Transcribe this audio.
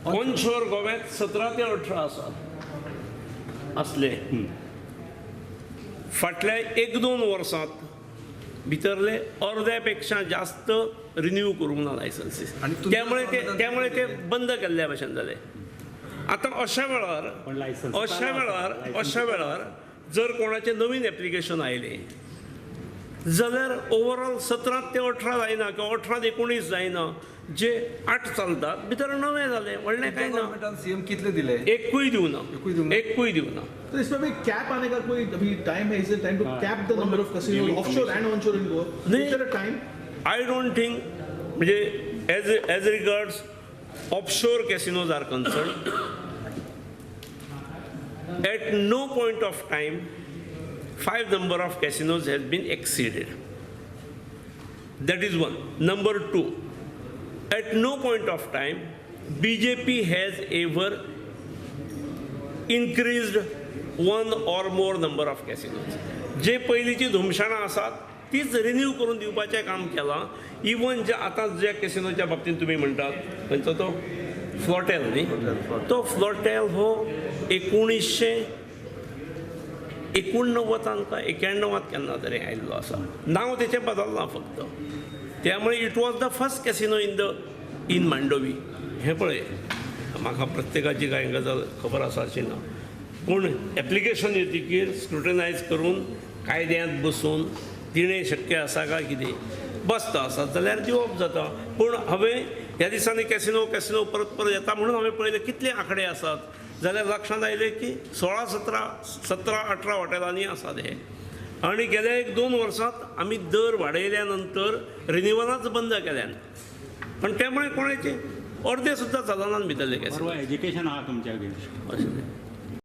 Onshore गोव्यात 17 ते 18 आसात असले. फाटल्या 1-2 वर्सांत भितरले अर्द्यापेक्षा जास्त रिन्यू करूंक ना लायसन्सीस. त्यामुळे ते बंद केल्ल्या भशेन जाले. आता अशा वेळार जर कोणाचे नवीन एप्लिकेशन आयले जाल्यार ओवरऑल 17 ते 18 जायना किंवा 18 ते 19 जायना, जे 8 चलतात भितर नवे जाले. व्हडलें कांय ना. सीएम कितले दिले? एकूय दिवना. तो इसमें भी कैप आने का कोई अभी टाइम है? Is it time to cap the number of casino offshore and onshore in Goa? नहीं, is there a time? I don't think, म्हणजे as regards offshore casinos are concern, at no point of time 5 number of casinos has been exceeded. That is one. Number 2, at no point of time BJP has ever increased one or more number of casinos. जे पयलींची धुमशाणां आसात तीच renew करून दिवपाचें काम केलां. Even जे आतां ज्या कॅसिनोच्या बाबतींत तुमी म्हणटात खंयचो तो फ्लोटेल न्ही, तो फ्लोटेल हो 1989 का 91 केन्ना तरी आयिल्लो आसा. नांव तेचें बदललां फक्त. त्यामुळे it was the first casino in Mandovi. हें पळय, म्हाका प्रत्येकाची कांय गजाल खबर आसा अशी ना, पूण एप्लिकेशन येतकीर स्क्रुटनायज करून कायद्यांत बसून दिणें शक्य आसा काय कितें बसता आसात जाल्यार दिवप जाता. पूण हांवें ह्या दिसांनी कॅसिनो परत येता म्हणून हांवें पळयलें कितले आंकडे आसात. जाल्यार लक्षांत आयलें की 16-17-18 हॉटेलांनी आसात हे. आनी गेल्या 1-2 वर्सांत आमी दर वाडयल्या नंतर रिन्युवलाच बंद केल्यान. पण त्यामुळे कोणाचे अर्दे सुद्दां चलनात भितरले कॅसिनो. एज्युकेशन आहा तुमच्या